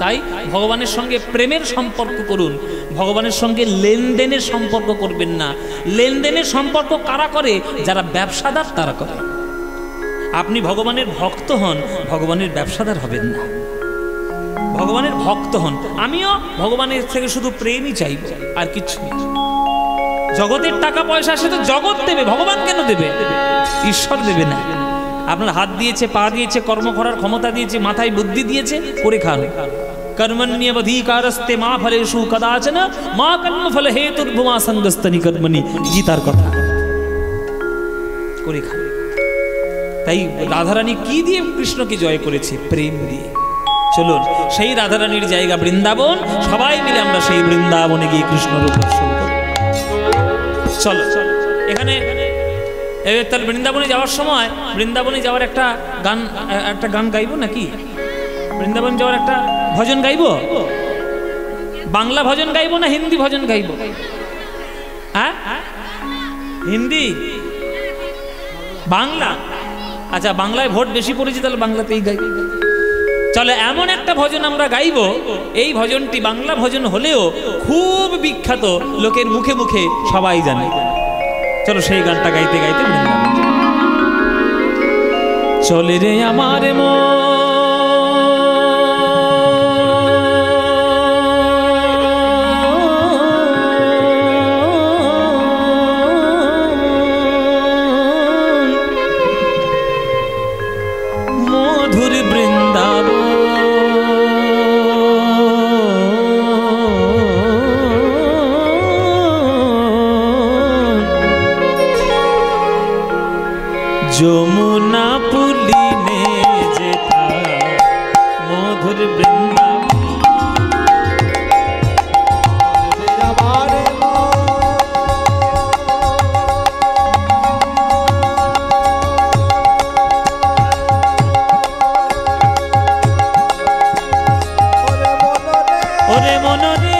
তাই ভগবানের সঙ্গে প্রেমের সম্পর্ক করুন, ভগবানের সঙ্গে লেনদেনের সম্পর্ক করবেন না। লেনদেনের সম্পর্ক কারা করে? যারা ব্যবসাদার তারা করে। আপনি ভগবানের ভক্ত হন, ভগবানের ব্যবসাদার হবেন না। ভগবানের ভক্ত হন। আমিও ভগবানের থেকে শুধু প্রেমই চাইব, আর কিছু নেই। জগতের টাকা পয়সা সে তো জগৎ দেবে, ভগবান কেন দেবে? ঈশ্বর দেবে না। আপনার হাত দিয়েছে, পা দিয়েছে, কর্ম করার ক্ষমতা দিয়েছে, মাথায় বুদ্ধি দিয়েছে, করে খান। কর্মণ্যবধিকারস্তে মা ফলেষু কদাচন মা কর্মফল হেতুর্ভুমা সঙ্গস্তনি কর্মণি, গীতার কথা। করে খান। তাই রাধারানী কি দিয়ে কৃষ্ণকে জয় করেছে? প্রেম দিয়ে। চলুন, সেই রাধারানীর জায়গা বৃন্দাবন, সবাই মিলে আমরা সেই বৃন্দাবনে গিয়ে কৃষ্ণরূপ দর্শন করি। চলো এখানে তাহলে বৃন্দাবনে যাওয়ার সময়, বৃন্দাবনে যাওয়ার একটা গান গাইবো নাকি? বৃন্দাবন যাওয়ার একটা ভজন গাইবো? বাংলা ভজন গাইবো না হিন্দি ভজন গাইবো? হ্যাঁ, হিন্দি, বাংলা? আচ্ছা, বাংলায় ভোট বেশি পড়েছে, তাহলে বাংলাতেই গাই। চলে, এমন একটা ভজন আমরা গাইব, এই ভজনটি বাংলা ভজন হলেও খুব বিখ্যাত, লোকের মুখে মুখে সবাই জানে। চলো সেই গানটা গাইতে গাইতে বৃন্দাবন চলে রে আমার মধুর বৃন্দাবন, যমুনা পুলিনে যেথা মধুর বৃন্দাবন, ওরে মনরে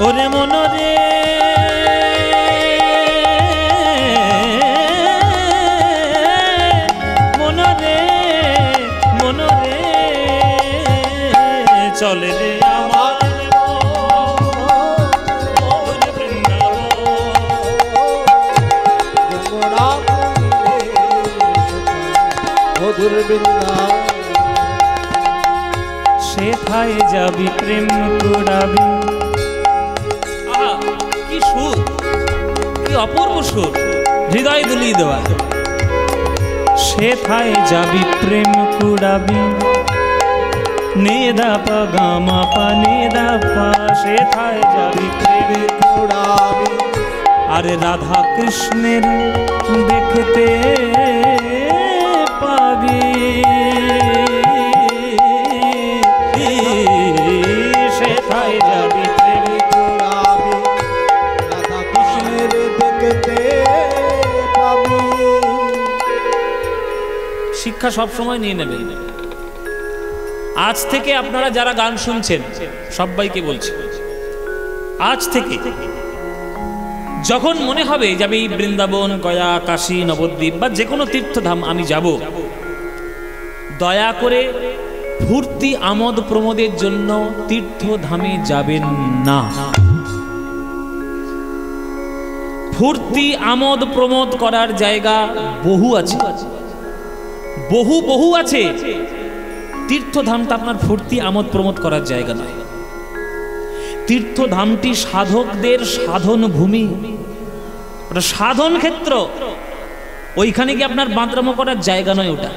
ওরে মনরে মনরে মনরে চলে রে আমার মধুর বৃন্দাবন, সেথায় যাবি প্রেম কুড়াবি। কি সুর, কি অপূর্ব সুর, হৃদয় দুলিয়ে দেওয়া। সেথায় যাবি প্রেম কুড়াবি, নেদা পা গামা পা নেদা পা, সেথায় যাবি প্রেম কুড়াবি। আরে রাধা কৃষ্ণের দেখতে পাবি, সেথায় যাবি প্রেম কুড়াবি, রাধা কৃষ্ণের দেখতে পাবি। শিক্ষা সব সময় নিয়ে নেবেন। আজ থেকে আপনারা যারা গান শুনছেন সবাইকে বলছি, আজ থেকে যখন মনে হবে যে আমি বৃন্দাবন, গয়া, কাশী, নবদ্বীপ বা যে কোনো তীর্থধাম আমি যাব, দয়া করে ফুর্তি আমোদ প্রমোদের জন্য তীর্থধামে যাবেন না। ফুর্তি আমোদ প্রমোদ করার জায়গা বহু আছে, বহু আছে। তীর্থধামটা আপনার ফুর্তি আমোদ প্রমোদ করার জায়গা নয়। তীর্থধামটি সাধকদের সাধন ভূমি, ওটা সাধন ক্ষেত্র। ওইখানে কি আপনার বাঁদরামো করার জায়গা নয়। ওটা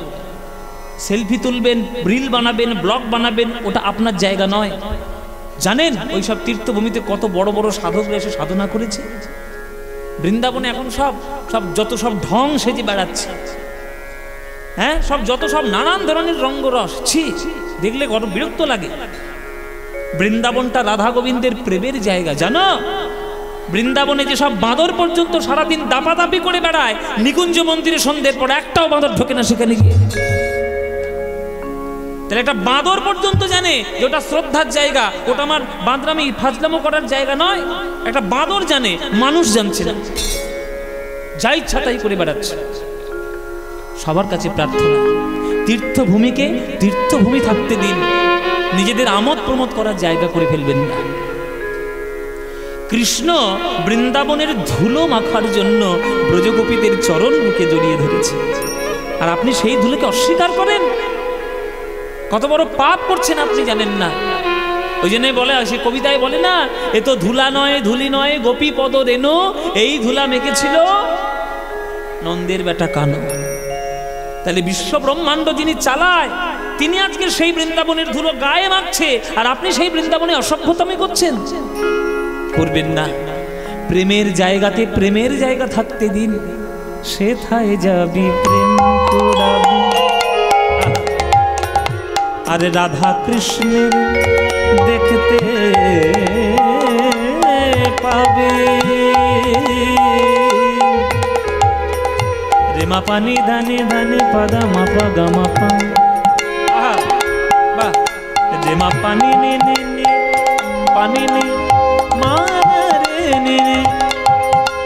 সেলফি তুলবেন, রিল বানাবেন, ব্লগ বানাবেন, ওটা আপনার জায়গা নয়। জানেন ওইসব তীর্থভূমিতে কত বড় বড় সাধকরা এসে সাধনা করেছে? বৃন্দাবনে এখন যত সব ঢং সেজে বেড়াচ্ছে, হ্যাঁ, যত সব নানান ধরনের রঙ্গরস, ছি, দেখলে বড় বিরক্ত লাগে। বৃন্দাবনটা রাধা গোবিন্দের প্রেমের জায়গা, জানো? বৃন্দাবনে যেসব বাঁদর পর্যন্ত সারাদিন দাপাদাপি করে বেড়ায়, নিকুঞ্জ মন্দিরে সন্ধ্যের পর একটাও বাঁদর ঢোকে না সেখানে গিয়ে। তাহলে একটা বাঁদর পর্যন্ত জানে যে ওটা শ্রদ্ধার জায়গা, ওটা আমার বাঁদরামি ফাজলামো করার জায়গা নয়। একটা বাঁদর জানে, মানুষ জানছে না, যা ইচ্ছা তাই করে বেড়াচ্ছে। সবার কাছে প্রার্থনা, তীর্থভূমিকে তীর্থভূমি থাকতে দিন, নিজেদের আমোদ প্রমোদ করার জায়গা করে ফেলবেন না। কৃষ্ণ বৃন্দাবনের ধুলো মাখার জন্য ব্রজগোপীদের চরণ বুকে জড়িয়ে ধরেছে, আর আপনি সেই ধুলোকে অস্বীকার করেন। কত বড় পাপ করছেন আপনি জানেন না। ওই জন্যই বলে, সে কবিতায় বলে না, এ তো ধুলা নয় ধুলি নয় গোপী পদ রেণু, এই ধুলা মেখেছিল নন্দের বেটা কানো। তাহলে বিশ্ব ব্রহ্মাণ্ড যিনি চালায়, তিনি আজকে সেই বৃন্দাবনের ধুলো গায়ে মাখছে, আর আপনি সেই বৃন্দাবনে অসভ্যতামি করছেন। করবেন না। প্রেমের জায়গাতে প্রেমের জায়গা থাকতে দিন, সেথায় যাবি প্রেম কুড়াবি। আরে রাধা কৃষ্ণের দেখতে পাবে, রেমা পানি ধানে ধানে পাদা মাপা গামা পা, রেমা পানি নে নে নে পানি নে মারে নে নে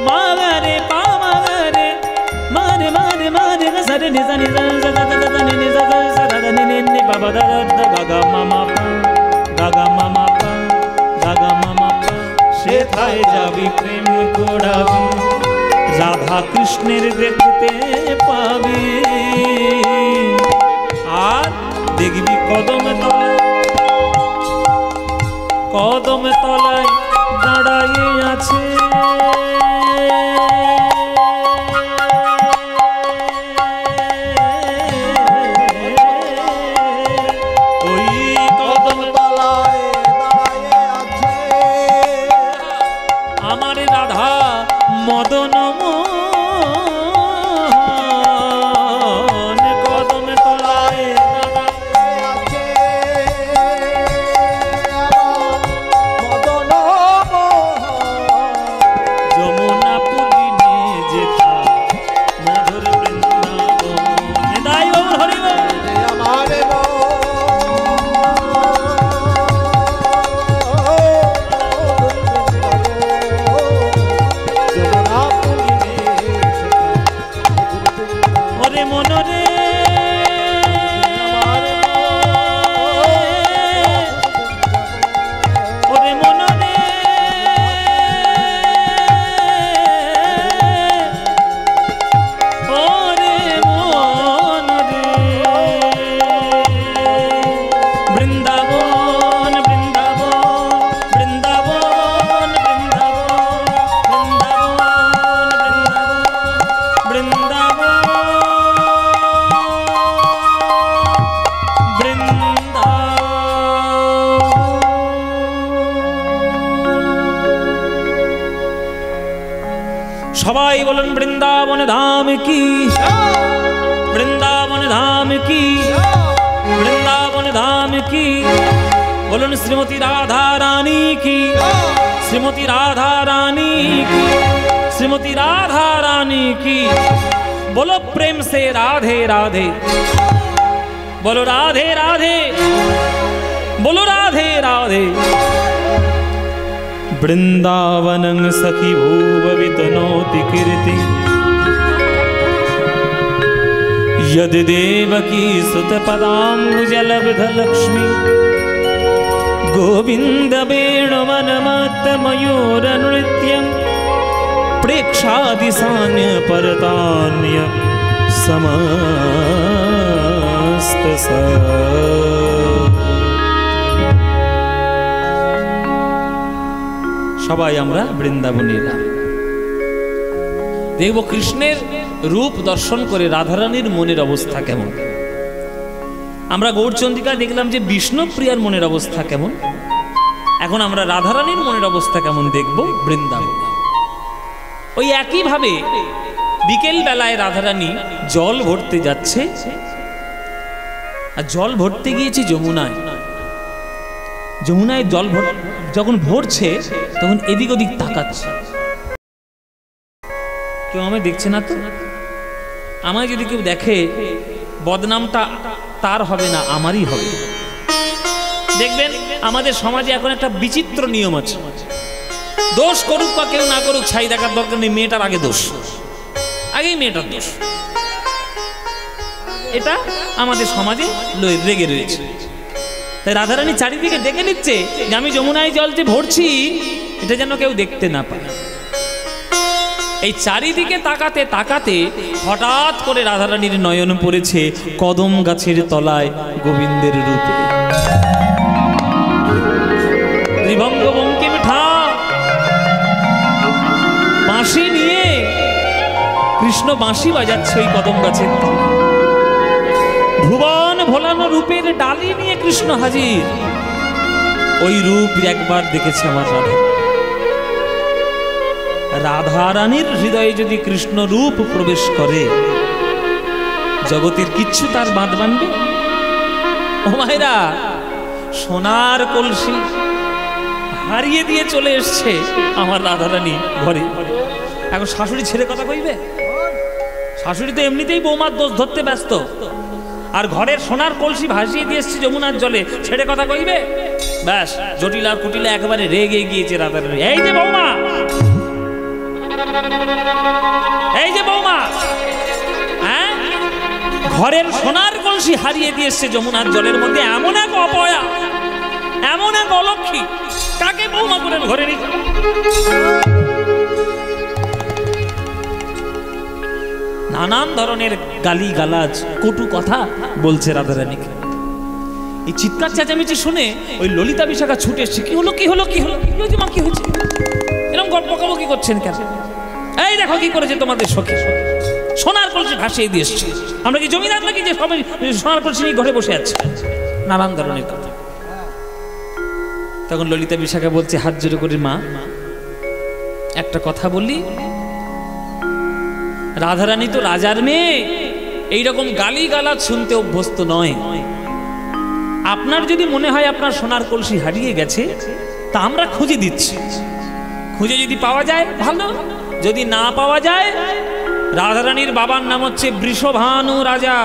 মারে পা মারে মারে মারে মারে সারে নি জানি জানি নি জানি নি নি বাবা দাদা গাগা মামা পা গাগা মামা পা গাগা মামা পা। সেথায় যাবি প্রেম কুড়াবি, রাধা কৃষ্ণের দেখতে পাবি। আর দেখবি কদম তলায়, কদম তলায় দাঁড়াইয়ে আছে ওই কদম তলায় দাঁড়াইয়ে আছে আমার রাধা মদন মোহন। কদম তলায় সবাই বলেন বৃন্দাবন ধাম কি, বৃন্দাবন ধাম কি, বৃন্দাবন ধাম কি। বলুন শ্রীমতী রাধা রানী কি, শ্রীমতী রাধা রানী কি, श्रीमती राधा रानी की। बोलो प्रेम से राधे राधे, बोलो राधे राधे, बोलो राधे राधे। वृंदावनं सखी भूववितनोति कीर्ति, यदि देवकी सुतपदाम्बुजलब्धलक्ष्मी गोविंद वेणुवनमत्तमयूरनृत्यं प्रेक्षादिशान्य परतान्य समस्त সবাই আমরা বৃন্দাবনে এলাম। দেখব কৃষ্ণের রূপ দর্শন করে রাধারানীর মনের অবস্থা কেমন। আমরা গৌরচন্দ্রিকা দেখলাম যে বিষ্ণুপ্রিয়ার মনের অবস্থা কেমন, এখন আমরা রাধারানীর মনের অবস্থা কেমন দেখব বৃন্দাবন। ওই একইভাবে বিকেল বেলায় রাধারানী জল ভরতে যাচ্ছে, আর জল ভরতে গিয়েছে যমুনায়। যমুনায় জল যখন ভরছে তখন এদিক ওদিক তাকাচ্ছে, কেউ আমায় দেখছে না তো? আমায় যদি কেউ দেখে বদনামটা তার হবে না, আমারই হবে। দেখবেন আমাদের সমাজে এখন একটা বিচিত্র নিয়ম আছে, দোষ করুক বা কেউ না করুক ছাই দেখার দরকার নেই, মেয়েটার আগে দোষ, আগেই মেয়েটার দোষ। এটা আমাদের সমাজে লেগে রয়েছে। তাই রাধারানী চারিদিকে ডেকে নিচ্ছে যে আমি যমুনায় জল যে ভরছি এটা যেন কেউ দেখতে না পায়। এই চারিদিকে তাকাতে তাকাতে হঠাৎ করে রাধারানীর নয়ন পড়েছে কদম গাছের তলায় গোবিন্দের রূপে। ত্রিভঙ্গ বঙ্কিম ঠাক বাঁশি নিয়ে কৃষ্ণ বাঁশি বাজাচ্ছে ওই কদম গাছের তলায়। ভুবন ভোলানো রূপের ডালি নিয়ে কৃষ্ণ হাজির। ওই রূপ একবার দেখেছে আমার রাধা। রাধারানীর হৃদয়ে যদি কৃষ্ণ রূপ প্রবেশ করে জগতের কিচ্ছু তার বাঁধ বাঁধবে? ও মায়েরা, সোনার কলসি হারিয়ে দিয়ে চলে এসছে আমার রাধারানী ঘরে। এখন শাশুড়ি ছেড়ে কথা কইবে? শাশুড়ি তো এমনিতেই বৌমার দোষ ধরতে ব্যস্ত, আর ঘরের সোনার কলসি ভাসিয়ে দিয়ে এসছে যমুনার জলে, ছেড়ে কথা কইবে? ব্যাস, জটিলা কুটিলা একেবারে রেগে গিয়েছে রাধারানী। এই যে বৌমা, এই যে বৌমা, হ্যাঁ, ঘরের সোনার কলসি হারিয়ে দিয়ে এসছে যমুনার জলের মধ্যে। এমন এক অপয়া, এমন এক অলক্ষী, কাকে বৌমা করে ঘরে নিচ্ছে? নানান ধরনের গালি গালাজ কটু কথা বলছে রাধারানীকে। এই চিৎকার চেঁচামেচি শুনে ওই ললিতা বিশাখা ছুটে এসছে। কি হলো, কি হলো, কি হলো, কি হলো মা, কি হয়েছে? এরকম গল্প কি করছেন কেন? এই দেখো কি করেছে তোমাদের সখী, সোনার কলসি ভাসিয়ে দিয়ে এসছে। আমরা কি জমিদার নাকি যে সবাই সোনার কলসি নিয়ে ঘরে বসে আছে? নানান ধরনের কথা। তখন ললিতা বিশাখা বলছে হাত জোড়ে করে, মা একটা কথা বললি, রাধারানী তো রাজার মেয়ে, এইরকম গালি গালাজ শুনতে অভ্যস্ত নয়। আপনার যদি মনে হয় আপনার সোনার কলসি হারিয়ে গেছে তা আমরা খুঁজে দিচ্ছি, খুঁজে যদি পাওয়া যায় ভালো, যদি না পাওয়া যায়, রাধারানীর বাবার নাম হচ্ছে বৃষভানু রাজা।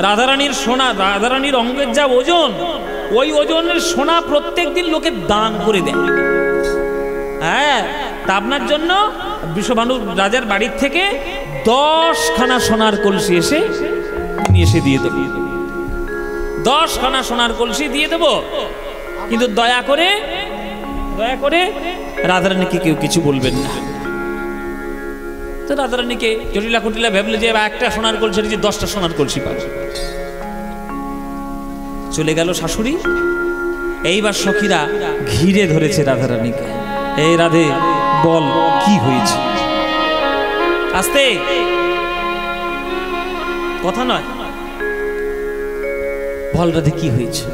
রাধারানীর সোনা, রাধারানীর অঙ্গের যা ওজন, ওই ওজনের সোনা প্রত্যেক দিন লোকে দান করে দেয়। হ্যাঁ, তা আপনার জন্য বৃষভানু রাজার বাড়ির থেকে 10খানা সোনার কলসি এসে নিয়ে এসে দিয়ে দেবো। 10খানা সোনার কলসি দিয়ে দেবো, কিন্তু দয়া করে রাধারানীকে কেউ কিছু বলবেন না। তো রাধারানীকে জটিলা কুটিলা ভাবলে যে একটা সোনার কলসি যে 10টা সোনার কলসি পাবে। চলে গেল শাশুড়ি। এইবার সখীরা ঘিরে ধরেছে রাধারানীকে। এই রাধে, বল কি হয়েছে? আস্তে, কথা নয়, বল রাধে কি হয়েছে?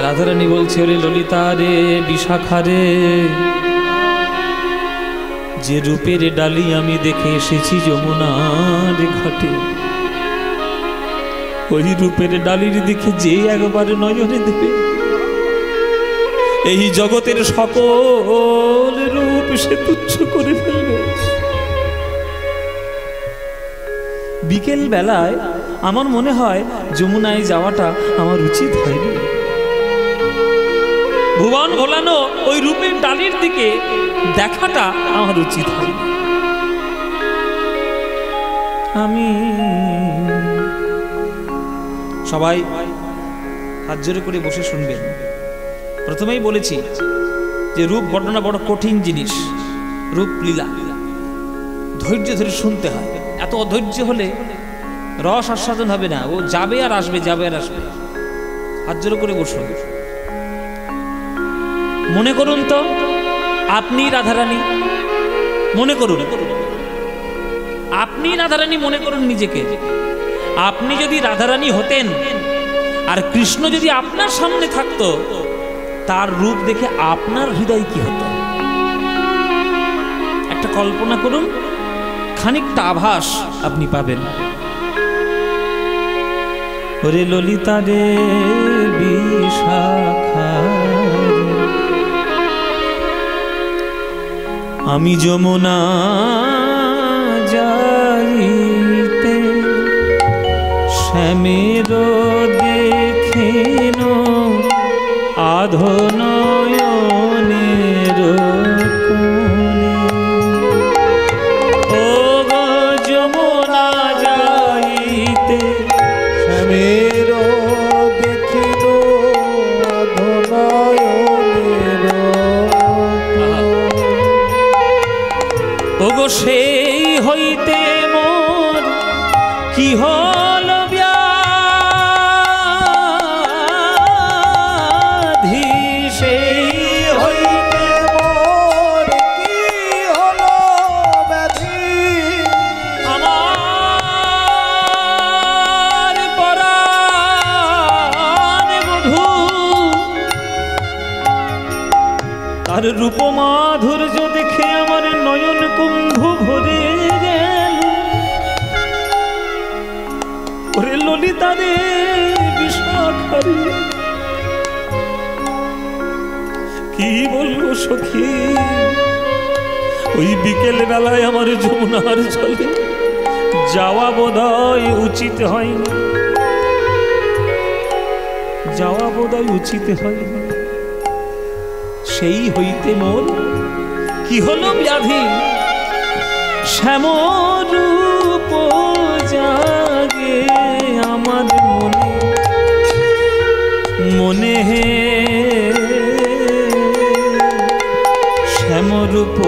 রাধারানী বলছে, ওরে ললিতা রে, বিশাখা রে, যে রূপের ডালি আমি দেখে এসেছি যমুনার ঘাটে, ওই রূপের ডালির দিকে যে একবার নয়নে দেবে, এই জগতের সকল রূপ সে তুচ্ছ করে ফেলবে। বিকেল বেলায় আমার মনে হয় যমুনায় যাওয়াটা আমার উচিত হয়নি। ভুবন ভোলানো ওই রূপের ডালির দিকে দেখাটা আমার উচিত হয়নি। আমি সবাই হাত জোরে করে বসে শুনবেন। প্রথমেই বলেছি যে রূপ বর্ণনা বড় কঠিন জিনিস, রূপ লীলা ধৈর্য ধরে শুনতে হয়। এত অধৈর্য হলে রস আস্বাদন হবে না, ও যাবে আর আসবে, যাবে আর আসবে। হাত জোরে করে বসুন। মনে করুন তো আপনি রাধারানী, মনে করুন আপনি রাধারানী, মনে করুন নিজেকে। আপনি যদি রাধারানী হতেন আর কৃষ্ণ যদি আপনার সামনে থাকতো, তার রূপ দেখে আপনার হৃদয় কি হতো? একটা কল্পনা করুন, খানিকটা আভাস আপনি পাবেন। ওরে ললিতা রে বিশাখা, আমি যমুনা যাইতে শ্যামের দেখেন আধনয়নের কোণে। ও গো যমুনা যাইতে শ্যামের দেখিল আধনয়নের কোণে। ও গো সেই হইতে মোর কি হল ব্যাধি, সেই হইতে মোর কি হলো ব্যাধি, আমার পরাণ বধূ তার রূপ মাধুর্য দেখে আমার নয়ন কুম্ভ ভরে গেল। ওরে ললিতা রে বিশাখা রে, কি বলবো সখী, ওই বিকেল বেলায় আমার যমুনার জলে যাওয়া বোধহয় উচিত হয়নি, যাওয়া বোধহয় উচিত হয়নি। সেই হইতে মোর কি হলো ব্যাধি, শ্যামরূপ জাগে আমার মনে, মনে হে শ্যামরূপ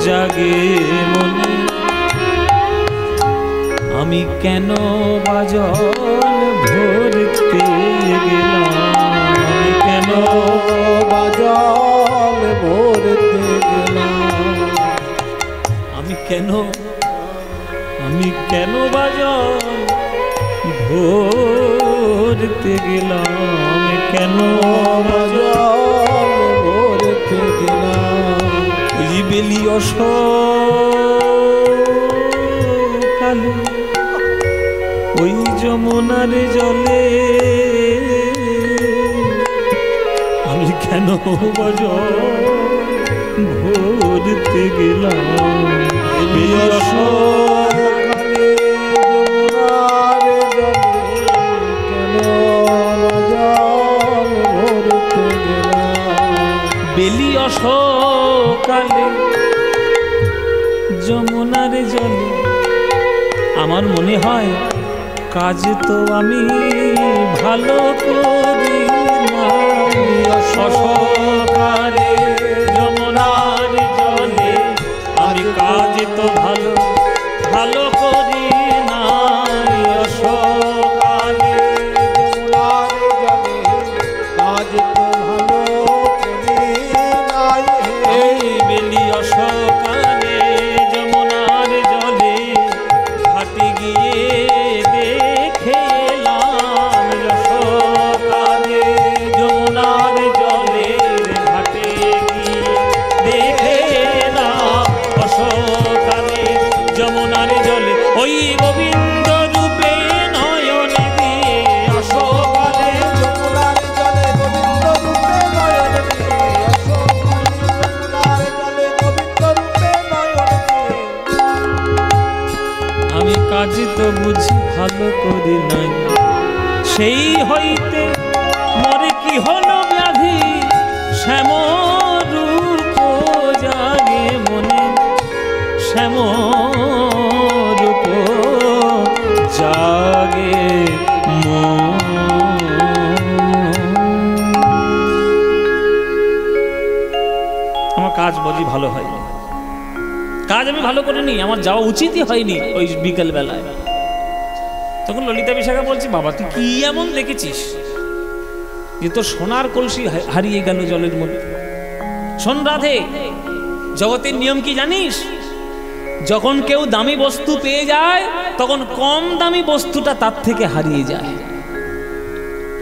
জাগে মনে। আমি কেন বাজল ভরতে গেলাম, আমি কেন বাজল ভরতে গেলাম, আমি কেন বাজল ভরতে গেলাম, কেন বাজল ভরতে গেলাম। ওই বেলি অসকালে ওই যমুনার জলে আমি কেন বাজল ভরতে গেলাম। বেলি অসকালে যমুনার জলে কেন বাজল ভরতে গেলাম। বেলি অসকালে যমুনার জলে, আমার মনে হয় কাজ তো আমি ভালো করি না। অসকালে যমুনার জলে আমি কাজ তো ভালো করি না। অসকালে যমুনার জলে কাজ তো ভালো করি নাই। এই বেলি অসকালে যমুনার জলে ঘাটে গিয়ে দেখে এলাম। অসকালে যমুনার জলে ঘাটে গিয়ে দেখে এলাম। অসকালে যমুনার জলে ওই গোবিন্দ রূপে নয়ন দিয়ে। অসকালে যমুনার জলে গোবিন্দ রূপে নয়ন দিয়ে। অসকালে যমুনার জলে গোবিন্দ রূপে নয়ন দিয়ে। আমি কাজ তো বুঝি ভালো করি নাই, সেই হইতে মরে কি হলো ব্যাধি। শ্যামরূপ জাগে মনে, শ্যামরূপ জাগে আমার কাজ বুঝি ভালো হয়নি, কাজ আমি ভালো করিনি, আমার যাওয়া উচিতই হয়নি ওই বিকেল বেলায়। তখন ললিতা বিশাখা বলছি, বাবা তুই কি এমন দেখেছিস যে তোর সোনার কলসি হারিয়ে গেল জলের মধ্যে? শোন রাধে, জগতের নিয়ম কি জানিস? যখন কেউ দামি বস্তু পেয়ে যায় তখন কম দামি বস্তুটা তার থেকে হারিয়ে যায়।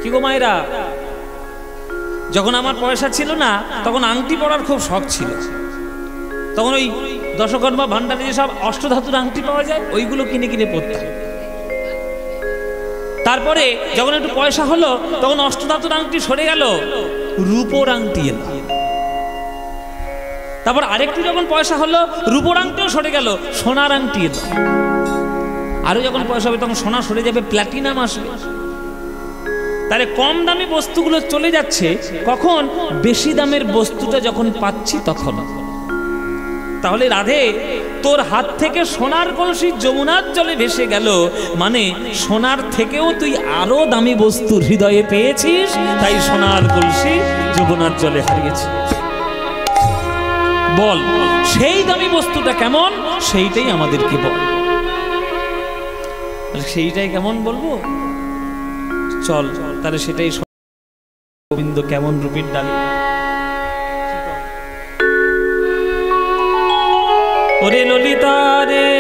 কি গো মায়েরা, যখন আমার পয়সা ছিল না তখন আংটি পরার খুব শখ ছিল। তখন ওই দশকর্মা ভান্ডারে যেসব অষ্টধাতুর আংটি পাওয়া যায় ওইগুলো কিনে কিনে পরতাম। তারপরে যখন একটু পয়সা হলো তখন অষ্টধাতুর আংটি সরে গেল, রূপোর আংটি এলো। তারপর আরেকটু যখন পয়সা হলো রূপোর আংটিও সরে গেল, সোনার আংটি এলো। আরো যখন পয়সা হবে তখন সোনা সরে যাবে, প্ল্যাটিনাম আসবে। তাহলে কম দামি বস্তুগুলো চলে যাচ্ছে, কখন? বেশি দামের বস্তুটা যখন পাচ্ছি তখন। তাহলে রাধে, তোর হাত থেকে সোনার কলসি যমুনার জলে ভেসে গেল, মানে সোনার থেকেও তুই আরো দামি বস্তু হৃদয়ে পেয়েছিস, তাই সোনার কলসি যমুনার জলে হারিয়েছিস। বল সেই দামি বস্তুটা কেমন, সেইটাই আমাদেরকে বল। সেইটাই কেমন বলবো? চল তাহলে সেটাই। গোবিন্দ কেমন রূপের ডালি। ওরে ললিতা রে,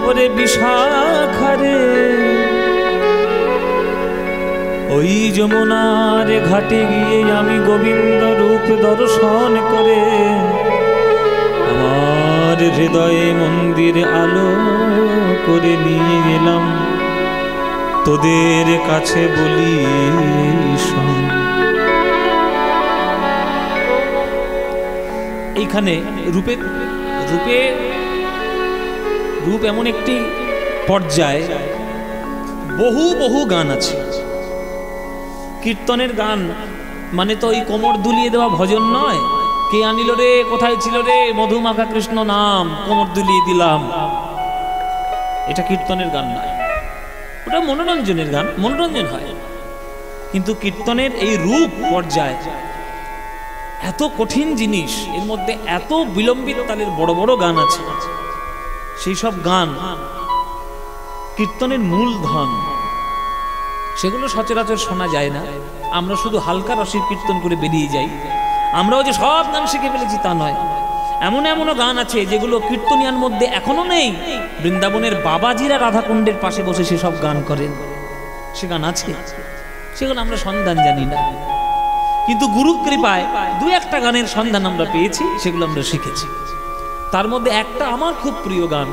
ওরে বিশাখা রে, ওই যমুনার ঘাটে গিয়ে আমি গোবিন্দ রূপ দর্শন করে আমার হৃদয়ে মন্দির আলো করে নিয়ে এলাম, তোদের কাছে বলি শোন। এইখানে রূপ এমন একটি পর্যায়, বহু বহু গান আছে। কীর্তনের গান মানে তো ওই কোমর দুলিয়ে দেওয়া ভজন নয়, কে আনিল রে, কোথায় ছিল রে, মধুমাখা কৃষ্ণ নাম, কোমর দুলিয়ে দিলাম, এটা কীর্তনের গান নয়। ওটা মনোরঞ্জনের গান, মনোরঞ্জন হয়। কিন্তু কীর্তনের এই রূপ পর্যায় এত কঠিন জিনিস, এর মধ্যে এত বিলম্বিত তালের বড় বড় গান আছে। সেই সব গান কীর্তনের মূলধন, সেগুলো সচরাচর শোনা যায় না। আমরা শুধু হালকা রসিক কীর্তন করে বেরিয়ে যাই। আমরাও যে সব গান শিখে ফেলেছি তা নয়। এমন এমনও গান আছে যেগুলো কীর্তনিয়ার মধ্যে এখনো নেই। বৃন্দাবনের বাবাজিরা রাধাকুণ্ডের পাশে বসে সেসব গান করেন, সে গান আছে, সেগুলো আমরা সন্ধান জানি না। কিন্তু গুরু কৃপায় দু একটা গানের সন্ধান আমরা পেয়েছি, সেগুলো আমরা শিখেছি। তার মধ্যে একটা আমার খুব প্রিয় গান,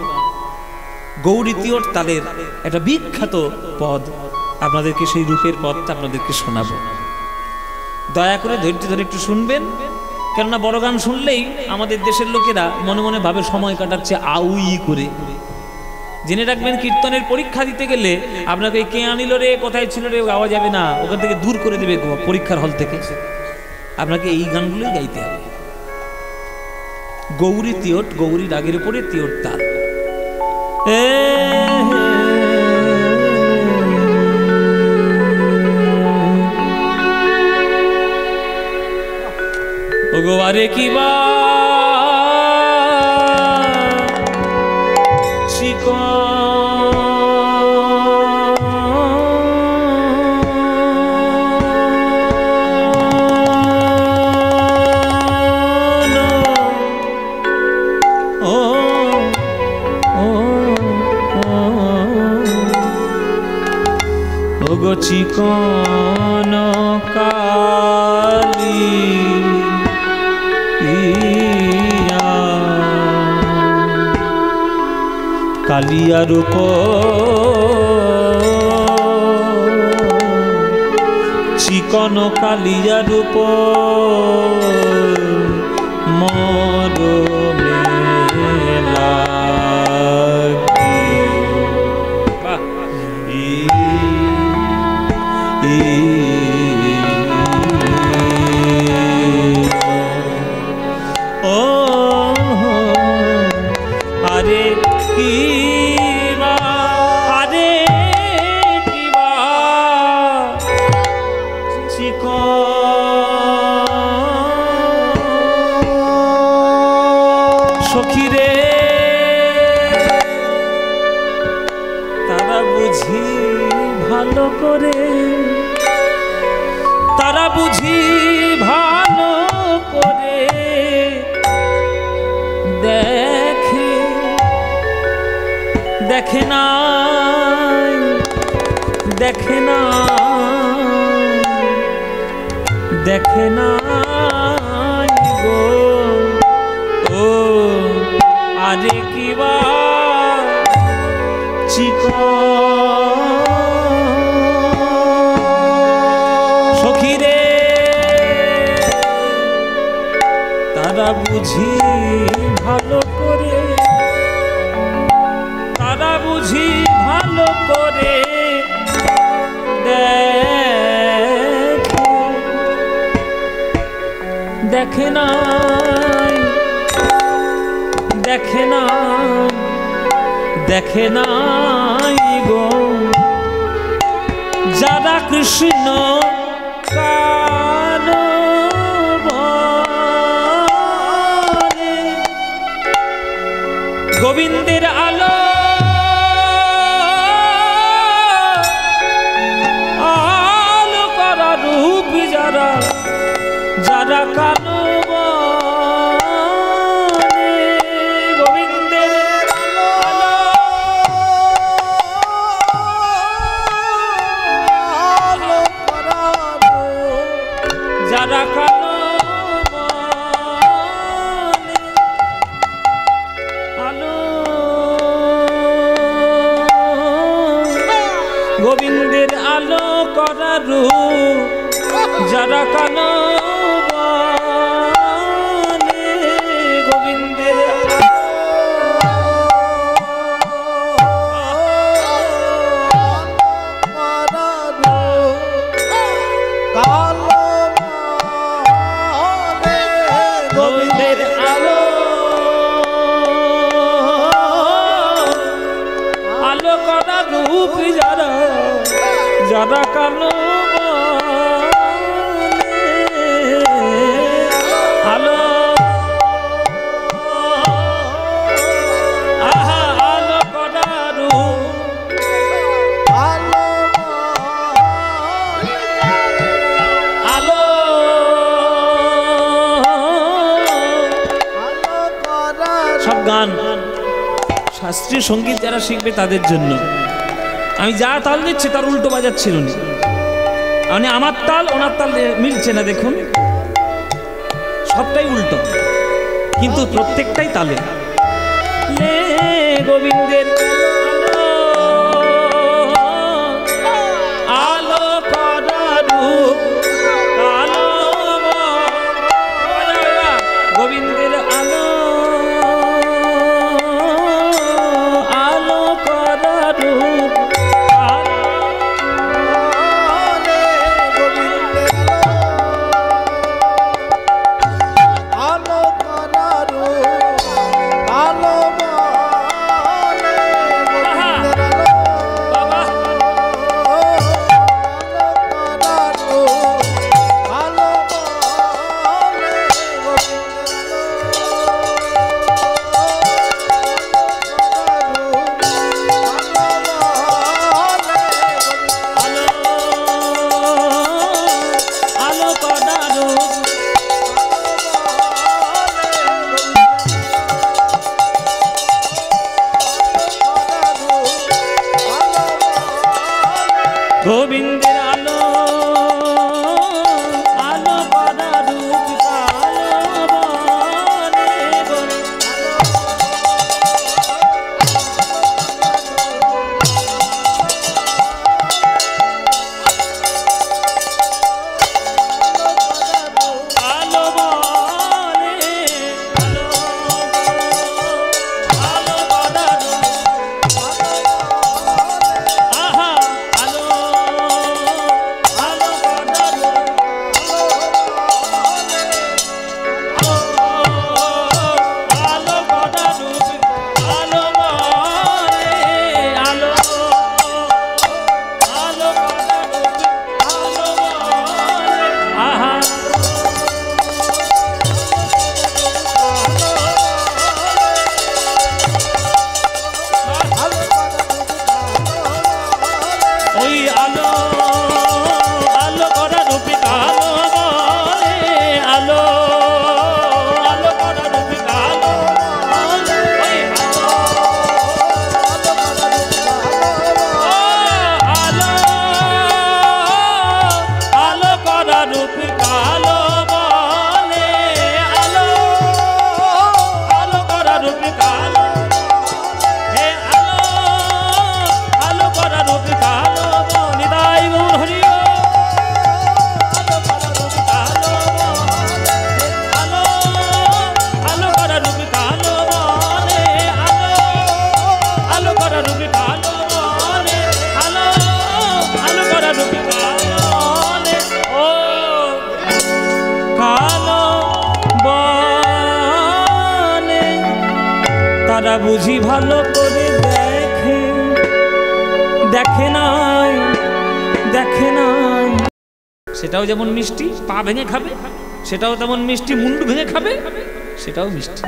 গৌরী তিওর তালের একটা বিখ্যাত পদ। আপনাদেরকে সেই রূপের পদটা আপনাদেরকে শোনাবো। দয়া করে ধৈর্য ধরে একটু শুনবেন, কেননা বড় গান শুনলেই আমাদের দেশের লোকেরা মনে মনে ভাবে সময় কাটাচ্ছে আউই করে। জেনে রাখবেন, কীর্তনের পরীক্ষা দিতে গেলে আপনাকে কে আনিল রে, কোথায় ছিল রে গাওয়া যাবে না, ওখান থেকে দূর করে দেবে পরীক্ষার হল থেকে। আপনাকে এই গানগুলোই গাইতে হবে। গৌরী তিওট, গৌরী রাগের উপরে তিওট তাল। ওগো আরে কিবা চিকন কালি কালিয়া রূপ চিকন কালিয়া রূপ মর মেলা সখীরে তারা বুঝি ভালো করে, তারা বুঝি ভালো করে দেখে, দেখে না, দেখে না, দেখে না গো। ও আরে কিবা চিকন তারা বুঝি ভালো করে, তারা বুঝি ভালো করে দেখে নাই, দেখে নাই, দেখে নাই গো যারা কৃষ্ণ কালো বলে। গোবিন্দের আলো আলো করা রূপ যারা, যারা কালো বলে। গোবিন্দের আলো আলো করা যারা কালো বলে। আলো গোবিন্দের আলো করা রূপ যারা কালো বলে। গোবিন্দের গোবিন্দের আলো আলো করা রূপ যারা, যারা কালো আলো আহা আলো করা রূপ আলো সব গান শাস্ত্রীয় সঙ্গীত যারা শিখবে তাদের জন্য। আমি যা তাল দিচ্ছি তার উল্টো বাজাচ্ছিল না, মানে আমার তাল ওনার তাল মিলছে না, দেখুন সবটাই উল্টো কিন্তু প্রত্যেকটাই তালে। গোবিন্দের আলো করা রূপ কালো গোবিন্দের আলো আলো করা রূপ তারা বুঝি ভালো করে দেখে, দেখে নাই, দেখে নাই। সেটাও যেমন মিষ্টি পা ভেঙে খাবে, সেটাও তেমন মিষ্টি মুন্ডু ভেঙে খাবে, সেটাও মিষ্টি।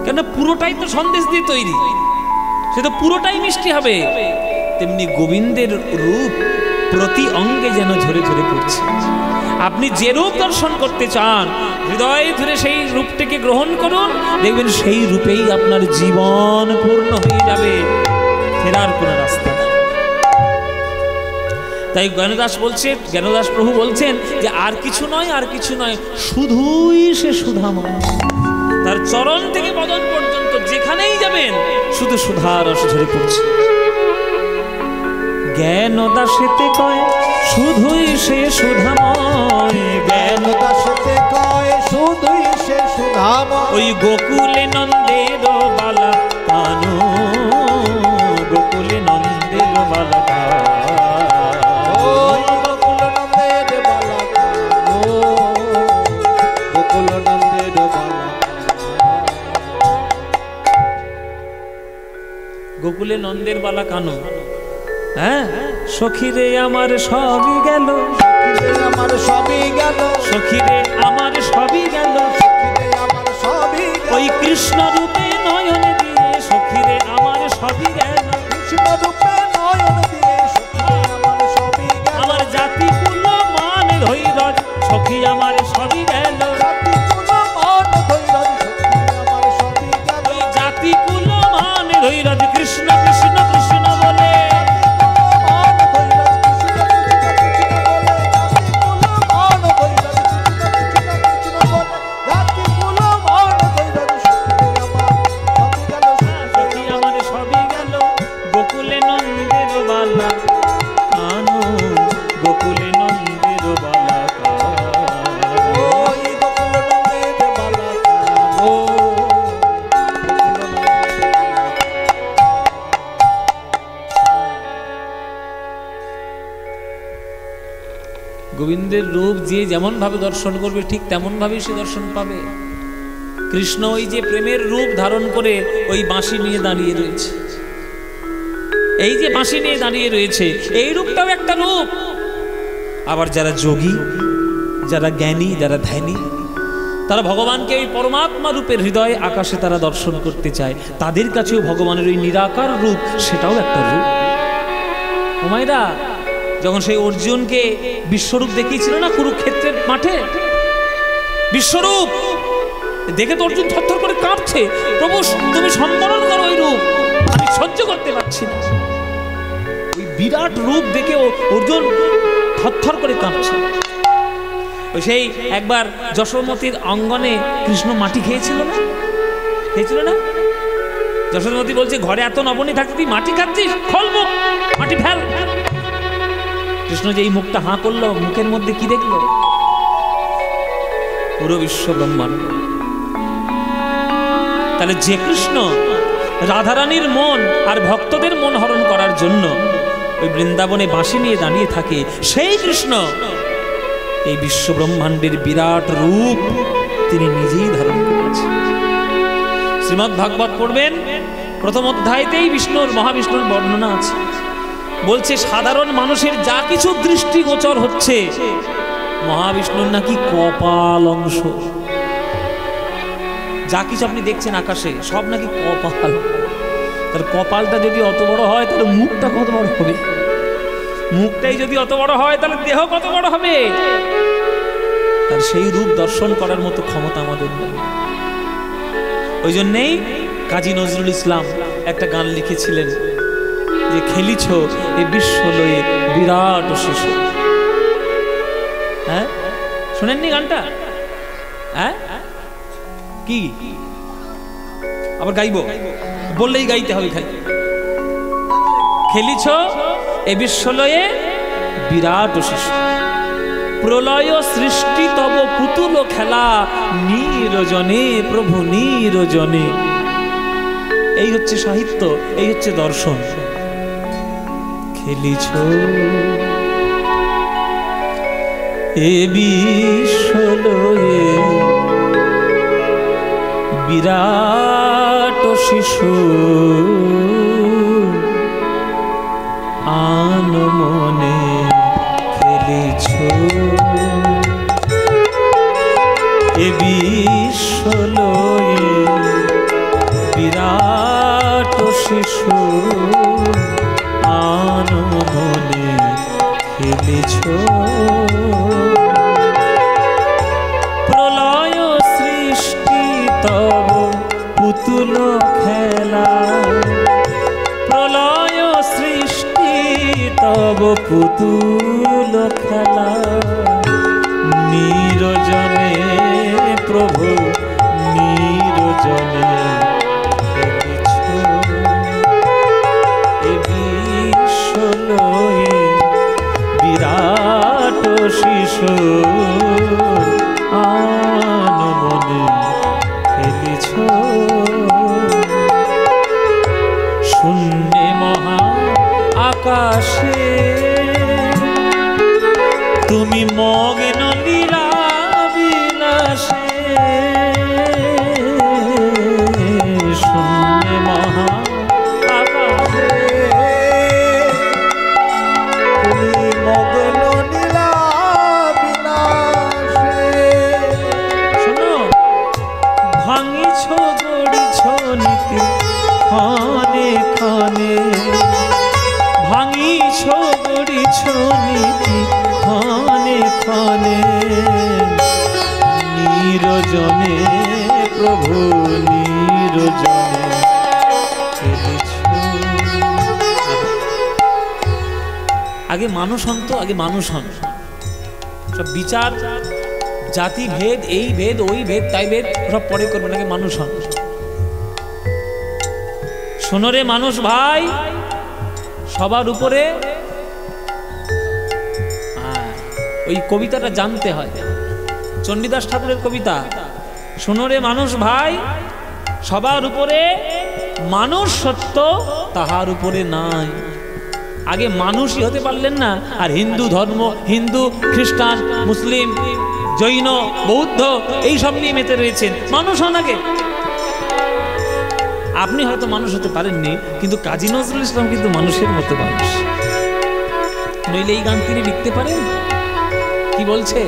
কেন পুরোটাই তো সন্দেশ দিয়ে তৈরি, সে তো পুরোটাই মিষ্টি হবে। তেমনি গোবিন্দের রূপ প্রতি অঙ্গে যেন ঝরে ঝরে পড়ছে। আপনি যে রূপ দর্শন করতে চান হৃদয় ধরে সেই রূপটিকে গ্রহণ করুন, দেখবেন সেই রূপেই আপনার জীবন পূর্ণ হয়ে যাবে, ফেরার কোনো রাস্তা নেই। তাই জ্ঞানদাস বলছেন, জ্ঞানদাস প্রভু বলছেন যে আর কিছু নয়, আর কিছু নয়, শুধুই সে সুধাময়। তার চরণ থেকে বদন পর্যন্ত যেখানেই যাবেন শুধু সুধার রস ঝরে পড়ছে। জ্ঞানদাসেতে কয় শুধুই সে সুধাময়, জ্ঞানদাসেতে কয় শুধুই সে সুধাময়। ওই গোকুলে নন্দের বালা কানু, গোকুলে নন্দের বালা কানু, ওই গোকুল নন্দের বালা কানু, গোকুল নন্দের বালা গোকুলে নন্দের বালা কানু। হ্যাঁ, সখীরে আমার সবই গেল, সখীরে আমার সবই গেল, সখীরে আমার সবই গেল, সখীরে আমার সবই গেল। ওই কৃষ্ণ রূপে নয়ন দিয়ে সখীরে আমার সবই গেল, কৃষ্ণ রূপে নয়ন দিয়ে সখীরে আমার সবই গেল। আমার জাতি কুল মান ধৈর্য সখী আমার সবই গেল, জাতি কুল মান ধৈর্য সখী আমার সবই গেল। ওই জাতি কুল মান ধৈর্য কৃষ্ণ কৃষ্ণ কৃষ্ণ বলে, গোবিন্দের রূপ যে যেমন ভাবে দর্শন করবে ঠিক তেমন ভাবেই সে দর্শন পাবে। কৃষ্ণ ওই যে প্রেমের রূপ ধারণ করে ওই বাঁশি নিয়ে দাঁড়িয়ে রয়েছে, এই যে বাঁশি নিয়ে দাঁড়িয়ে রয়েছে এই রূপটাও একটা রূপ। আবার যারা যোগী, যারা জ্ঞানী, যারা ধ্যানী, তারা ভগবানকে ওই পরমাত্মা রূপের হৃদয় আকাশে তারা দর্শন করতে চায়, তাদের কাছেও ভগবানের ওই নিরাকার রূপ সেটাও একটা রূপ। ওমাইরা যখন সেই অর্জুনকে বিশ্বরূপ দেখিয়েছিল না কুরুক্ষেত্রের মাঠে, বিশ্বরূপ দেখে তো অর্জুন থরথর করে কাঁপছে, প্রভু তুমি সম্বরণ করো ওই রূপ, আমি সহ্য করতে পারছি না। ওই বিরাট রূপ দেখে অর্জুন থরথর করে কাঁপছে। ওই সেই একবার যশোমতীর অঙ্গনে কৃষ্ণ মাটি খেয়েছিল না, খেয়েছিল না? যশোমতী বলছে ঘরে এত নবনী থাকতে তুই মাটি খাচ্ছিস, খোল মুখ, মাটি ফেল। কৃষ্ণ যে এই মুখটা হাঁ করলো, মুখের মধ্যে কি দেখলো? পুরো বিশ্ব ব্রহ্মাণ্ড। তাহলে যে কৃষ্ণ রাধারানীর মন আর ভক্তদের মন হরণ করার জন্য ওই বৃন্দাবনে বাঁশি নিয়ে দাঁড়িয়ে থাকে, সেই কৃষ্ণ এই বিশ্ব ব্রহ্মাণ্ডের বিরাট রূপ তিনি নিজেই ধারণ করেছেন। শ্রীমদ্ ভাগবত পড়বেন, প্রথম অধ্যায়তেই বিষ্ণুর, মহাবিষ্ণুর বর্ণনা আছে। বলছে সাধারণ মানুষের যা কিছু দৃষ্টিগোচর হচ্ছে মহাবিষ্ণুর নাকি কপাল অংশ। যা কিছু আপনি দেখছেন আকাশে সব নাকি কপাল। তার কপালটা যদি অত বড় হয় তাহলে মুখটা কত বড় হবে, মুখটাই যদি অত বড় হয় তাহলে দেহ কত বড় হবে। তার সেই রূপ দর্শন করার মতো ক্ষমতা আমাদের নেই। ওই জন্যেই কাজী নজরুল ইসলাম একটা গান লিখেছিলেন যে খেলিছ এ বিশ্ব লয়ে বিরাট শিশু। হ্যাঁ, শোনেননি গানটা? হ্যাঁ, কি আবার গাইব? বললেই গাইতে হবে খালি। খেলিছ এ বিশ্ব লয়ে বিরাট শিশু, প্রলয় সৃষ্টি তব পুতুল খেলা, নিরজনে প্রভু নিরজনে। এই হচ্ছে সাহিত্য, এই হচ্ছে দর্শন। খেলিছ এ বিশ্ব লয়ে বিরাট শিশু আনমনে খেলিছ, এ বিশ্ব লয়ে বিরাট শিশু আনমনে খেলিছ। প্রলয় সৃষ্টি তব পুতুল খেলা, প্রলয় সৃষ্টি তব পুতুল খেলা, নিরজনে প্রভু নিরজনে খেলিছ, এ বিশ্ব লয়ে বিরাট শিশু আনমনে খেলিছ। শূন্যে মহা আকাশে তুমি মগ্ন লীলা বিলাসে, শূন্যে মহা আকাশে তুমি মগ্ন লীলা বিলাসে। শোনো, ভাঙিছ গড়িছ নীতি ক্ষণে ক্ষণে, ভাঙিছ গড়িছ নীতি ক্ষণে ক্ষণে, নিরজনে প্রভু নিরজনে খেলিছ। আগে মানুষ হন, তো আগে মানুষ হন। সব বিচার জাতি ভেদ, এই ভেদ ওই ভেদ তাই ভেদ সব পরে করবেন, আগে মানুষ হন। শোনো রে মানুষ ভাই, সবার উপরে ওই কবিতাটা জানতে হয়, চণ্ডীদাস ঠাকুরের কবিতা। শোনো রে মানুষ ভাই, সবার উপরে মানুষ সত্য, তাহার উপরে নাই। আগে মানুষই হতে পারলেন না, আর হিন্দু ধর্ম, হিন্দু খ্রিস্টান মুসলিম জৈন বৌদ্ধ এই সব নিয়ে মেতে রয়েছেন। মানুষ হন আগে। আপনি হয়তো মানুষ হতে পারেননি, কিন্তু কাজী নজরুল ইসলাম কিন্তু মানুষের মতো মানুষ। নইলে এই গান তিনি লিখতে পারেন? কি বলছে?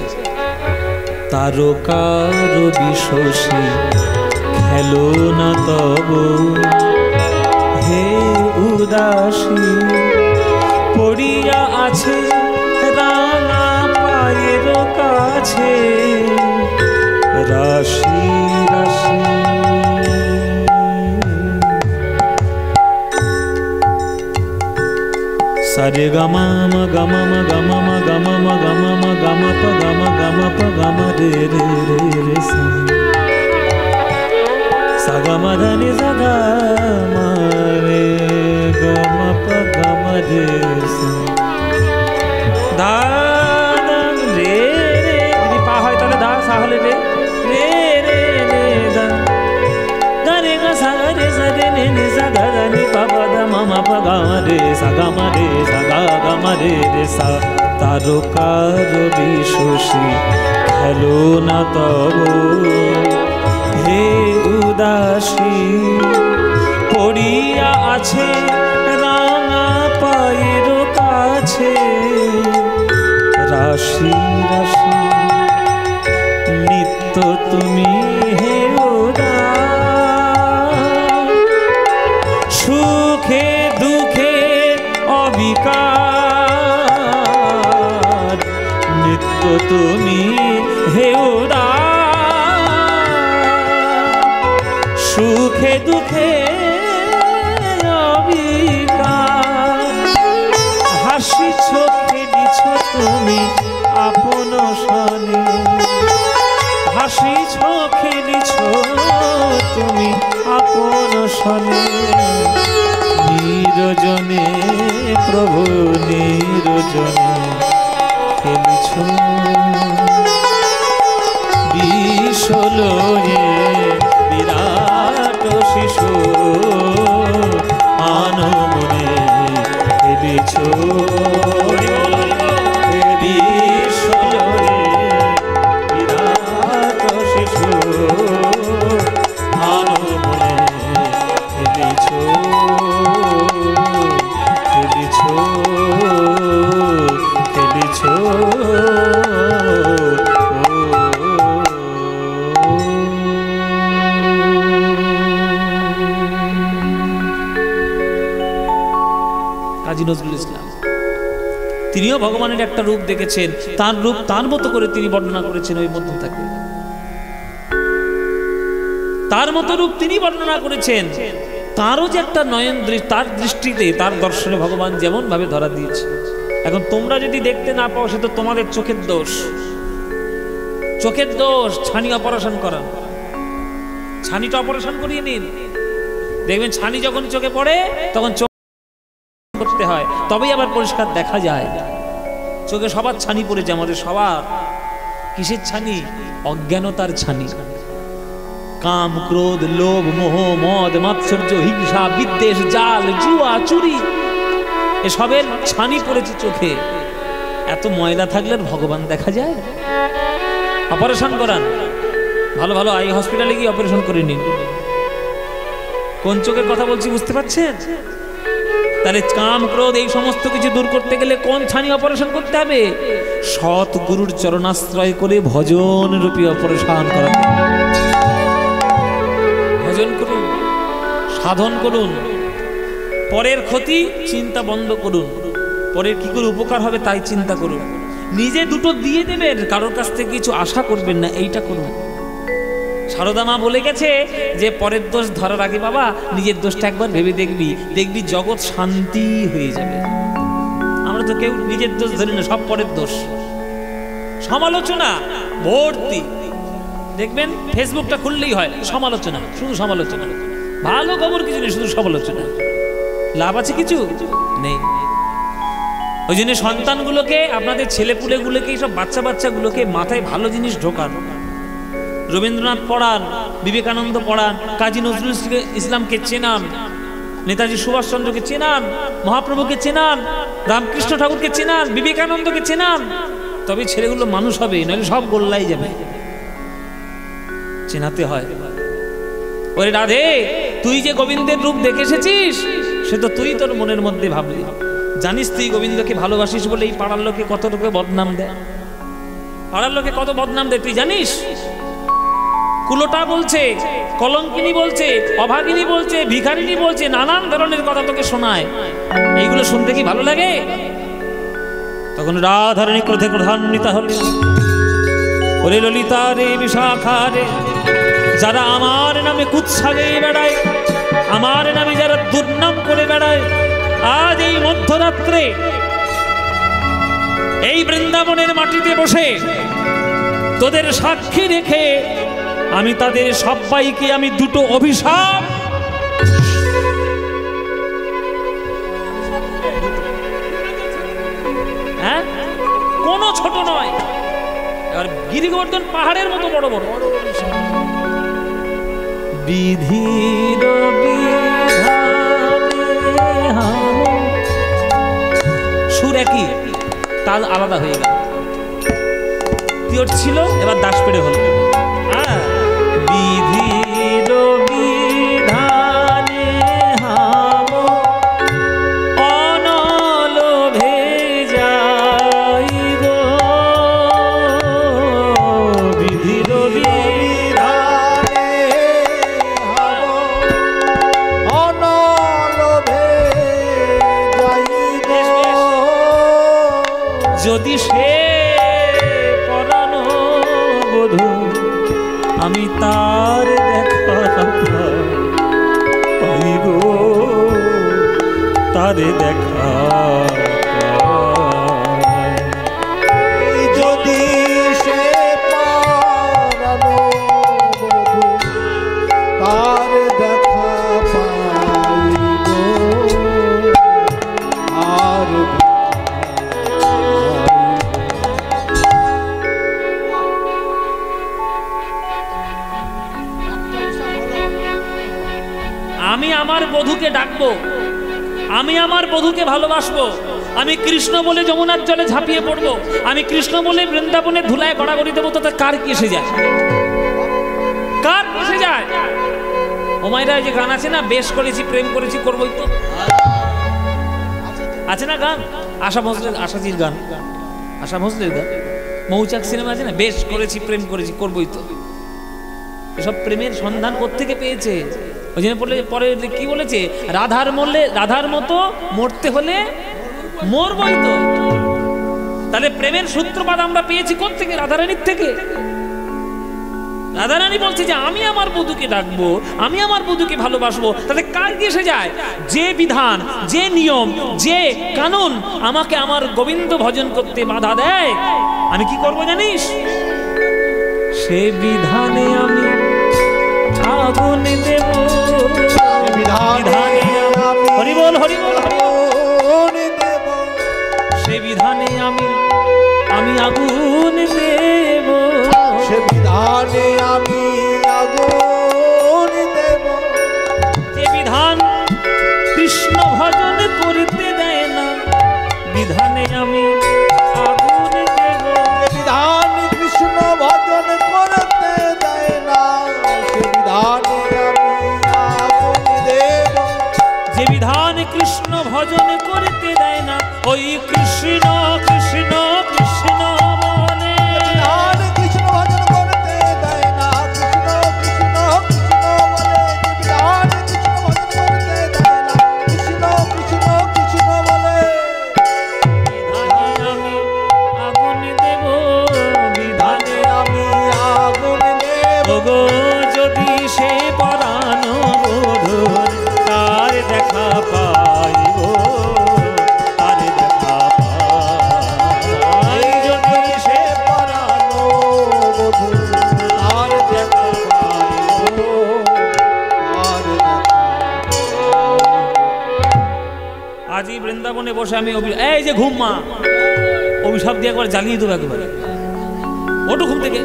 তারকার বিশ্বসী খেলো না তব, হে উদাসী পড়িয়া আছে রাঙা পায়ের কাছে, রাশি রাশি। সারে গামা মা গামা মা গামা মা গামা মা গামা মা গামা পা গামা গামা পা গামা রে রে রে রে সা গামা ধানি সা গামা রে গামা পা গামা রে সা ধা রে রে। যদি পা হয় তাহলে ধা, সা হলে রে রে রে রে ধা গা রে গা সা গা রে সা রে নে নে সা গা গা নি পা পা দা মা মা পা গা মা রে সা গা মা রে সা গা গা মা রে রে সা। তারকার বিশ্বসী খেলো না তব, হে উদাসী পড়িয়া আছে রাঙা পায়ের কাছে, রাশি রাশি নিত্য তুমি হে উদাস, সুখে দুঃখে অবিকার, নিত্য তুমি হে উদাস, সুখে দুঃখে অবিকার, হাসিছ খেলিছ তুমি আপন সনে, হাসিছ খেলিছ তুমি আপন সনে, নিরজনে প্রভু নিরজনে খেলিছ, বিষলয়ে বিরাট শিশু আনমনে খেলিছ, বিষলয়ে বিরাট শিশু আনমনে তিনিও ভগবানের একটা রূপ দেখেছেন, তার রূপ তার মতো করে তিনি বর্ণনা করেছেন। ওই মধ্যে থাকে তার মতো রূপ তিনি বর্ণনা করেছেন। তারও যে একটা নয়ন, তার দৃষ্টিতে তার দর্শনে ভগবান যেমন ভাবে ধরা দিয়েছে। এখন তোমরা যদি দেখতে না পাও, সে তো তোমাদের চোখের দোষ। চোখের দোষ। ছানি অপারেশন করান, ছানিটা অপারেশন করিয়ে নিন, দেখবেন ছানি যখন চোখে পড়ে তখন চোখ করতে হয়, তবেই আবার পরিষ্কার দেখা যায়। চোখে সবার ছানি পড়েছে, আমাদের সবার। কিসের ছানি? অজ্ঞানতার ছানি। কাম, ক্রোধ, লোভ, মোহ, মদ, মাৎসর্য, হিংসা, বিদ্বেষ, জাল, জুয়া, চুরি, এসবের ছানি পড়েছে চোখে। এত ময়লা থাকলে ভগবান দেখা যায়? অপারেশন করান, ভালো ভালো আই হসপিটালে গিয়ে অপারেশন করে নিন। কোন চোখের কথা বলছি বুঝতে পারছেন? তাহলে কাম, ক্রোধ এই সমস্ত কিছু দূর করতে গেলে কোন ছানি অপারেশন করতে হবে? সৎ গুরুর চরণাশ্রয় করে ভজন রূপী অপারেশন করাতে। ভজন করুন, সাধন করুন, পরের ক্ষতি চিন্তা বন্ধ করুন, পরের কি করে উপকার হবে তাই চিন্তা করুন। নিজে দুটো দিয়ে দেবেন, কারোর কাছ থেকে কিছু আশা করবেন না, এইটা করুন। সারদা মা বলে গেছে যে পরের দোষ ধরার আগে বাবা নিজের দোষটা একবার ভেবে দেখবি, দেখবি জগৎ শান্তি হয়ে যাবে। আমরা তো কেউ নিজের দোষ ধরি না, সব পরের দোষ। সমালোচনা ভর্তি, দেখবেন ফেসবুকটা খুললেই হয় সমালোচনা, শুধু সমালোচনা। ভালো খবর কিছু নেই, শুধু সমালোচনা। লাভ আছে কিছু নেই। ওই জন্য সন্তানগুলোকে, আপনাদের ছেলেপুলেগুলোকে, এইসব বাচ্চাগুলোকে মাথায় ভালো জিনিস ঢোকান। রবীন্দ্রনাথ পড়ান, বিবেকানন্দ পড়ান, কাজী নজরুল ইসলামকে চেনান, নেতাজি সুভাষচন্দ্রকে চেনান, মহাপ্রভুকে চেনান, রামকৃষ্ণ ঠাকুরকে চেনান, বিবেকানন্দকে চেনান, তবে ছেলেগুলো মানুষ হবে, নইলে সব গোল্লাই যাবে। চেনাতে হয়। ওরে রাধে, তুই যে গোবিন্দের রূপ দেখে এসেছিস, সে তো তুই তোর মনের মধ্যে ভাবলি। জানিস তুই গোবিন্দকে ভালোবাসিস বলে এই পাড়ার লোকে কত লোকে বদনাম দেয়, পাড়ার লোকে কত বদনাম দেয় তুই জানিস? কুলোটা বলছে, কলঙ্কিনী বলছে, অভাগিনী বলছে, ভিখারিনী বলছে, নানান ধরনের কথা তোকে শোনায়। এইগুলো শুনতে কি ভালো লাগে? তখন রাধারণী ক্রোধে ক্রোধান্বিতা হলে, ওরে ললিতা রে, বিশাখা রে, যারা আমার নামে কুৎসাগে বেড়ায়, আমার নামে যারা দুর্নাম করে বেড়ায়, আজ এই মধ্যরাত্রে এই বৃন্দাবনের মাটিতে বসে তোদের সাক্ষী রেখে আমি তাদের সবাইকে আমি দুটো অভিশাপ, হ্যাঁ, কোনো ছোট নয়, আর গিরিগোবর্ধন পাহাড়ের মতো বড় বড় বিধির সুর একই, তাল আলাদা হয়ে গেল। পিওর ছিল, এবার দাস পেড়ে হলো। বিধির বিধানে হাম অনলোভে যাই গো, বিধির বিধানে হাম অনলোভে যাই গো। যদি সে পরানো বধূ আমি তার দেখা পাই গো, তারে দেখা যদি সে পরানো বধূ তার দেখা পাই গো, আর আমি আমার বধূকে ডাকবো, আমি আমার বধূকে ভালোবাসবো, আমি কৃষ্ণ বলে যমুনার জলে ঝাঁপিয়ে পড়বো, আমি কৃষ্ণ বলে বৃন্দাবনে ধুলায় গড়াগড়ি দেবো, তাতে কার কি এসে যায়? কার এসে যায়? ওমাইরা যে গান আছে না, বেশ করেছি প্রেম করেছি করবোই তো, আছে না গান? আশা ভোসলের, আশাজির গান, আশা ভোসলের গান, মৌচাক সিনেমা আছে না, বেশ করেছি প্রেম করেছি করবোই তো। এসব প্রেমের সন্ধান কোত্থেকে পেয়েছে? ওই জন্য পরে কি বলেছে? রাধার মতো মরতে হলে মরবই তো। তাহলে প্রেমের সূত্রপাত আমরা পেয়েছি কোত্থেকে? রাধারানীর থেকে। রাধারানী বলছে যে আমি আমার বধূকে ডাকবো, আমি আমার বধূকে ভালোবাসবো। তাহলে কার কি এসে যায়? যে বিধান, যে নিয়ম, যে কানুন আমাকে আমার গোবিন্দ ভজন করতে বাধা দেয়, আমি কি করবো জানিস? সে বিধানে আমি আগুন দেব, বিধানে হরি বল হরি বল হরি দেব, সে বিধানে আমি আগুন দেব, সে বিধানে আমি আগুন দেব। যে বিধান কৃষ্ণ ভজন করতে দেয় না, বিধানে আমি আগুন দেব। যে বিধান কৃষ্ণ ভজন করতে দেয় না, সে বিধানে আমি আগুন দেব। যে বিধান কৃষ্ণ ভজন করতে দেয় না, ওই কৃষ্ণ কৃষ্ণ কৃষ্ণ বলে। বিধান কৃষ্ণ ভজন করতে দেয় না, কৃষ্ণ কৃষ্ণ কৃষ্ণ বলে। যে বিধান কৃষ্ণ ভজন করতে দেয় না, কৃষ্ণ কৃষ্ণ কৃষ্ণ বলে। বিধানে আমি আগুন দেব, বিধানে আমি আগুন দেব। ওগো যদি সে পরাণ বধূর তার দেখা পাইব, তার দেখা পাই, যদি সে পরানো বধূ আর দেখা পাইব, আর দেখা আজই বৃন্দাবনে বসে আমি এই যে ঘুম মা, অভিশাপ দিয়ে একবার জ্বালিয়ে দেবো একবারে। ওটু ঘুম থেকে,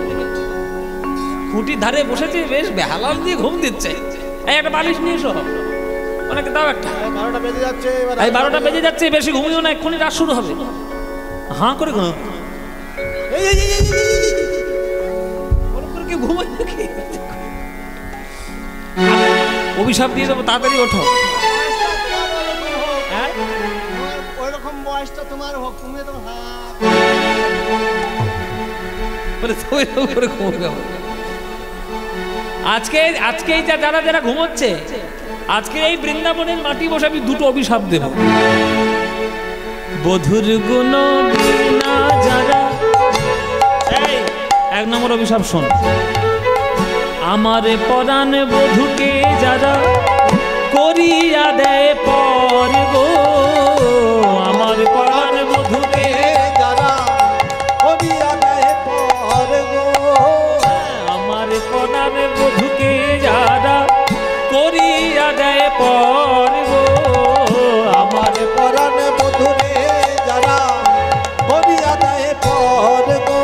খুঁটির ধারে বসেছে, বেশ বেহালাল দিয়ে ঘুম দিচ্ছে। এই একটা বালিশ নিয়ে এসো, অনেকে দাও একটা। 12টা বেজে যাচ্ছে। এই 12টা বেজে যাচ্ছে, বেশি ঘুমিও না, এক্ষুনি রাত শুরু হবে। হাঁ করে ঘুম, কি ঘুমাই নাকি? অভিশাপ দিয়ে দেবো, তাড়াতাড়ি ওঠো। হ্যাঁ, ওইরকম বয়সটা তোমার হোক, তুমি তো আজকে যারা যারা ঘুমোচ্ছে, আজকে এই বৃন্দাবনের মাটি বসে আমি দুটো অভিশাপ দেব। বধুর গুণ বিনা যারা, এই 1 নম্বর অভিশাপ শোন। আমারে পরাণ বধূকে যারা করিয়া দেয় পর গো, আমার পরাণ বধূকে যারা করিয়া দেয় পর গো, আমার পরাণ বধূকে যারা করিয়া দেয় পর গো, আমার পরাণ বধূরে যারা করিয়া দেয় পর গো।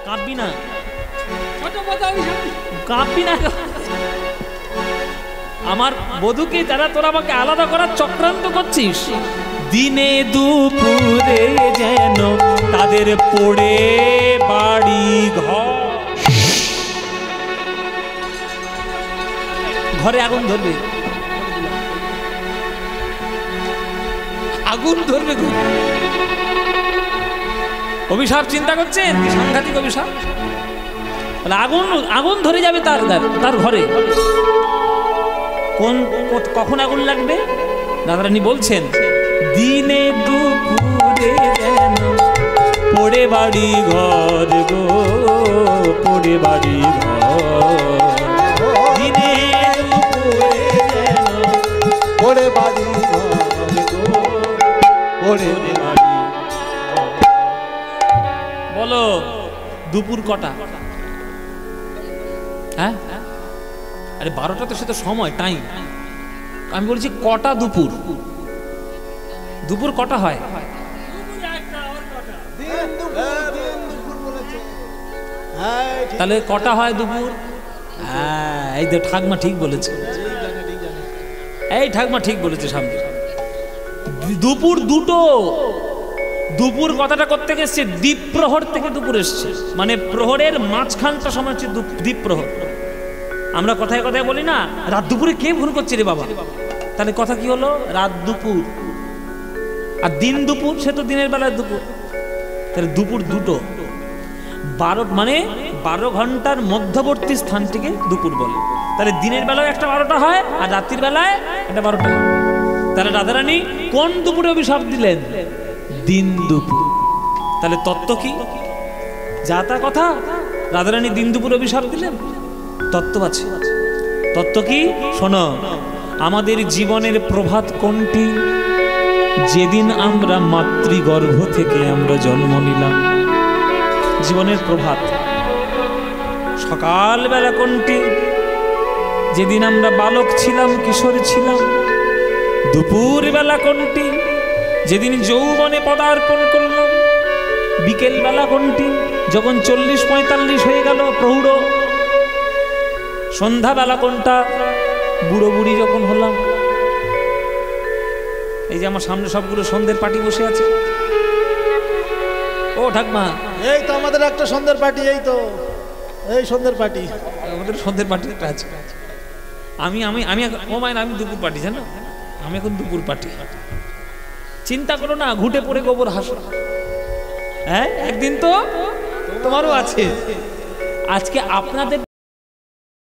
কাঁদবি না, কাঁদবি না। আমার বধূকে যারা তোরা আমাকে আলাদা করার চক্রান্ত করছিস, দিনে দুপুরে যেন তাদের পড়ে বাড়ি ঘর, ঘরে আগুন ধরবে, আগুন ধরবে। অভিশাপ চিন্তা করছেন? সাংঘাতিক অভিশাপ। আগুন আগুন ধরে যাবে তার ঘরে। কখন আগুন লাগবে? রাধারানী বলছেন, দিনে দুপুরে যেন পড়ে বাড়ি ঘর গো, পড়ে বাড়ি ঘর, দিনে দুপুরে যেন পড়ে বাড়ি ঘর গো, পড়ে বাড়ি। বলো দুপুর কটা? হ্যাঁ, আরে 12টা তো, সে তো সময়, টাইম। আমি বলছি কটা দুপুর? দুপুর কটা হয়? তাহলে কটা হয় দুপুর? হ্যাঁ, এই তো ঠাকমা ঠিক বলেছে, এই ঠাকমা ঠিক বলেছে সামনে। দুপুর দুটো। দুপুর কথাটা করতে গেছে দ্বীপ প্রহর থেকে দুপুর এসছে, মানে প্রহরের মাঝখানটা সময় হচ্ছে দ্বীপ প্রহর। আমরা কথায় কথায় বলি না, রাত দুপুরে কে ফোন করছে রে বাবা? তাহলে কথা কি হলো? রাত দুপুর। আর দিন দুপুর, সে তো দিনের বেলায় দুপুর। তাহলে দুপুর দুটো। 12 মানে 12 ঘন্টার মধ্যবর্তী স্থানটিকে দুপুর বলে। তাহলে দিনের বেলায় একটা 12টা হয়, আর রাত্রির বেলায় একটা 12টা হয়। তাহলে রাধারানী কোন দুপুরে অভিশাপ দিলেন? দিন দুপুর। তাহলে তত্ত্ব কি? যা তা কথা, রাধারানী দিন দুপুর অভিশাপ দিলেন? তত্ত্ব আছে। তত্ত্ব কি? শোনো, আমাদের জীবনের প্রভাত কোনটি? যেদিন আমরা মাতৃগর্ভ থেকে আমরা জন্ম নিলাম, জীবনের প্রভাত। সকালবেলা কোনটি? যেদিন আমরা বালক ছিলাম, কিশোর ছিলাম। দুপুর বেলা কোনটি? যেদিন যৌবনে পদার্পণ করলাম। বিকেল বেলা কোনটি? যখন 40-45 হয়ে গেল, প্রৌঢ়। সন্ধ্যাবেলা কোনটা? বুড়ো বুড়ি যখন হলাম। এই যে আমার সামনে সবগুলো সন্ধ্যের পার্টি বসে আছে। ও ঠাকমা, এই তো আমাদের একটা সন্ধ্যের পার্টি, এই তো এই সন্ধ্যের পার্টি, আমাদের সন্ধ্যের পার্টি একটা আছে। আমি আমি আমি ও মাইন আমি দুপুর পার্টি, জানো? আমি এখন দুপুর পার্টি। চিন্তা করো না, ঘুটে পড়ে গোবর হাসো। হ্যাঁ, একদিন তো তোমারও আছে। আজকে আপনাদের